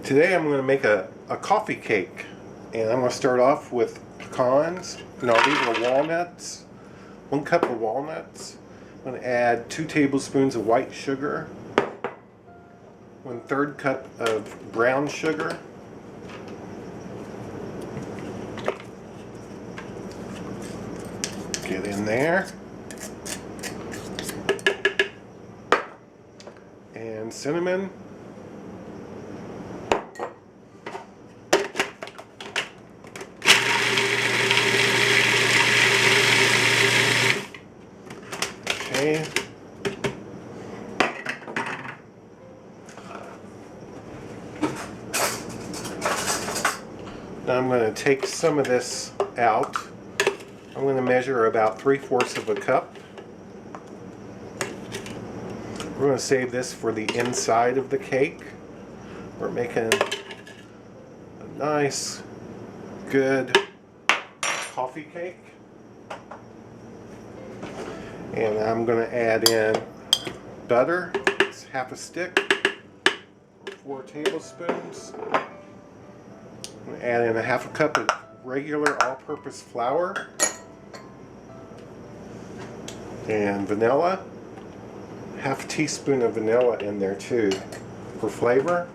Today I'm going to make a coffee cake, and I'm going to start off with pecans. No, these are walnuts. 1 cup of walnuts. I'm going to add 2 tablespoons of white sugar, 1/3 cup of brown sugar, get in there, and cinnamon, okay. Now I'm going to take some of this out. I'm going to measure about 3/4 of a cup. We're going to save this for the inside of the cake. We're making a nice, good coffee cake. And I'm going to add in butter. It's 1/2 stick, 4 tablespoons. I'm going to add in 1/2 cup of regular all-purpose flour and vanilla. 1/2 teaspoon of vanilla in there too for flavor.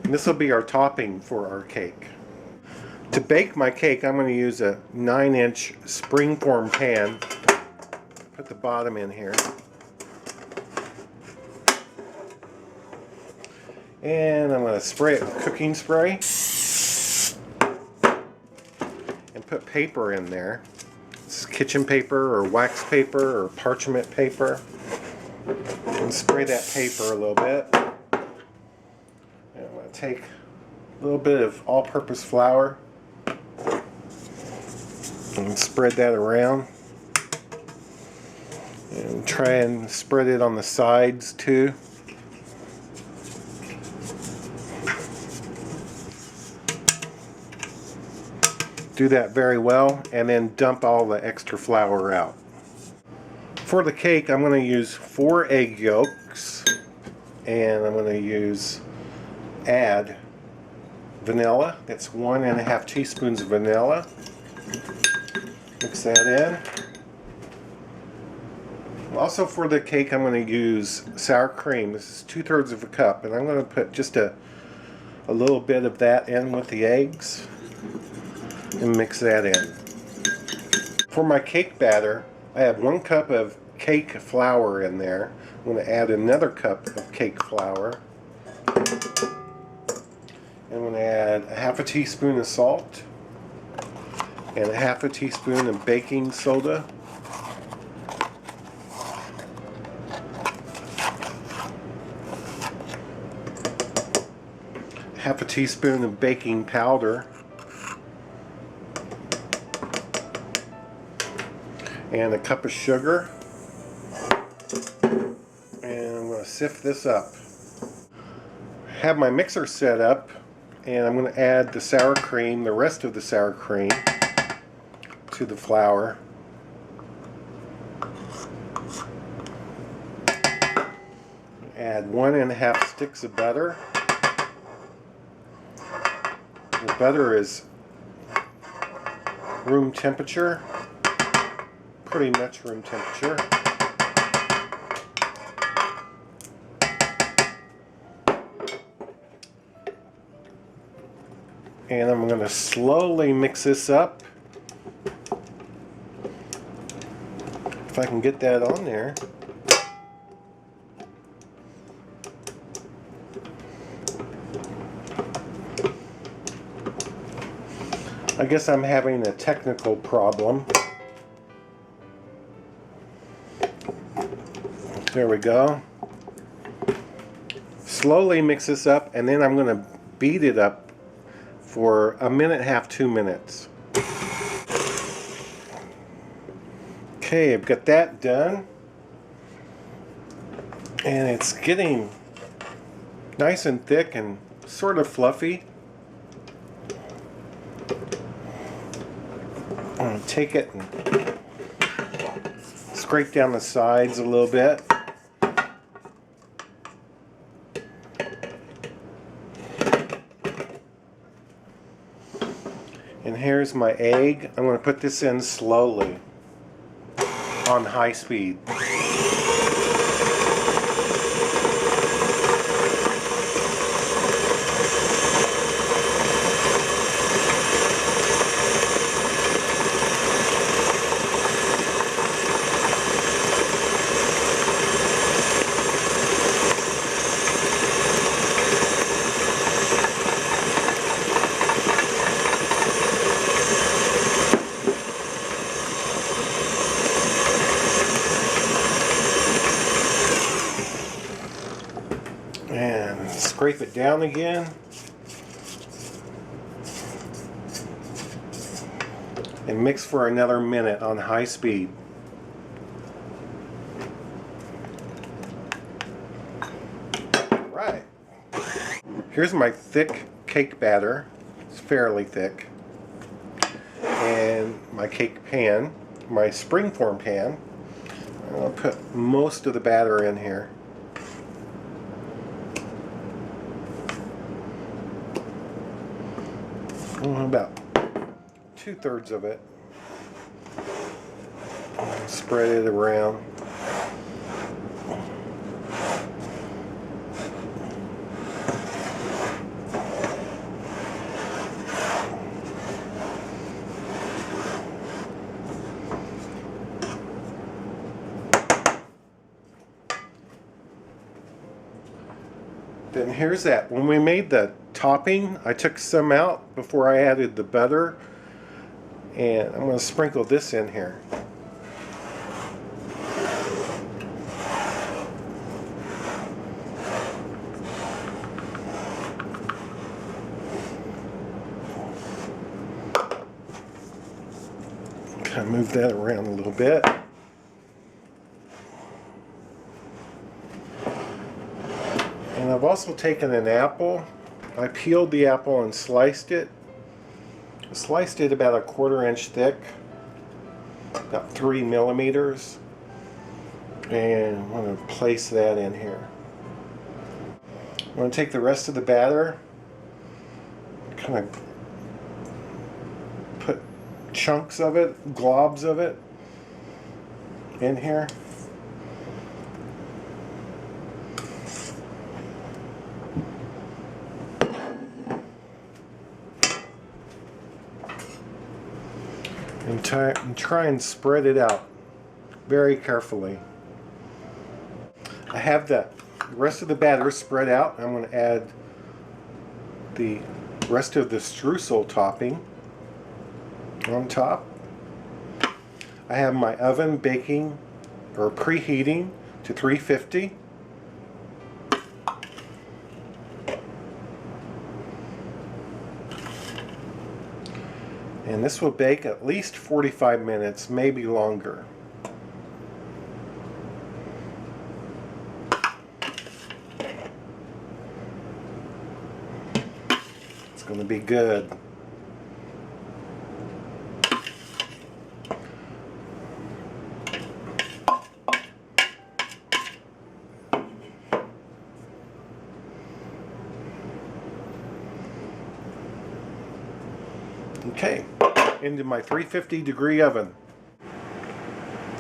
And this will be our topping for our cake. To bake my cake, I'm going to use a 9-inch springform pan. Put the bottom in here. And I'm going to spray it with cooking spray. And put paper in there. This is kitchen paper or wax paper or parchment paper. And spray that paper a little bit. And I'm going to take a little bit of all-purpose flour and spread that around. And try and spread it on the sides too. Do that very well, and then dump all the extra flour out. For the cake, I'm going to use 4 egg yolks, and I'm going to add vanilla. That's 1.5 teaspoons of vanilla. Mix that in. Also for the cake, I'm going to use sour cream. This is 2/3 of a cup, and I'm going to put just a little bit of that in with the eggs and mix that in. For my cake batter, I have 1 cup of cake flour in there. I'm going to add another cup of cake flour. I'm going to add 1/2 teaspoon of salt and 1/2 teaspoon of baking soda. Half a teaspoon of baking powder, and a cup of sugar, and I'm going to sift this up. Have my mixer set up, and I'm going to add the sour cream, the rest of the sour cream, to the flour. Add 1.5 sticks of butter. The butter is room temperature, pretty much room temperature. And I'm going to slowly mix this up. If I can get that on there. I guess I'm having a technical problem. There we go. Slowly mix this up, and then I'm going to beat it up for 1.5 to 2 minutes. Okay, I've got that done. And it's getting nice and thick and sort of fluffy. going to take it and scrape down the sides a little bit. And here's my egg. I'm going to put this in slowly on high speed. And scrape it down again. And mix for another minute on high speed. Right. Here's my thick cake batter. It's fairly thick. And my cake pan, my springform pan. I'm going to put most of the batter in here. About 2/3 of it. Spread it around. Then here's that. When we made the topping, I took some out before I added the butter, and I'm going to sprinkle this in here. Kind of move that around a little bit. And I've also taken an apple. I peeled the apple and sliced it. Sliced it about a 1/4 inch thick, about 3 millimeters. And I'm going to place that in here. I'm going to take the rest of the batter, kind of put chunks of it, globs of it in here. And try and spread it out very carefully. I have the rest of the batter spread out. I'm going to add the rest of the streusel topping on top. I have my oven baking or preheating to 350. And this will bake at least 45 minutes, maybe longer. It's going to be good. Okay, into my 350-degree oven.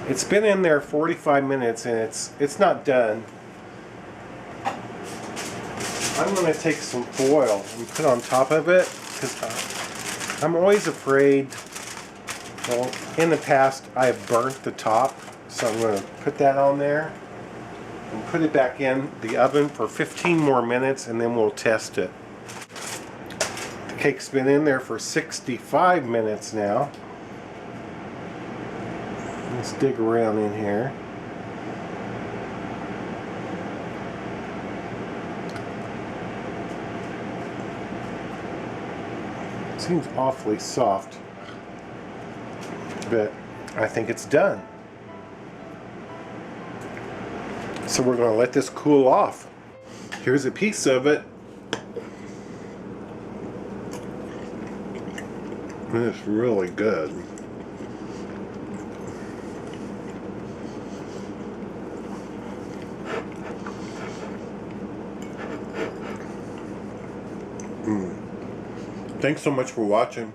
It's been in there 45 minutes and it's not done. I'm going to take some foil and put on top of it because I'm always afraid. Well, in the past I have burnt the top, so I'm going to put that on there and put it back in the oven for 15 more minutes, and then we'll test it. The cake's been in there for 65 minutes now. Let's dig around in here. Seems awfully soft, but I think it's done. So we're going to let this cool off. Here's a piece of it. It's really good. Thanks so much for watching.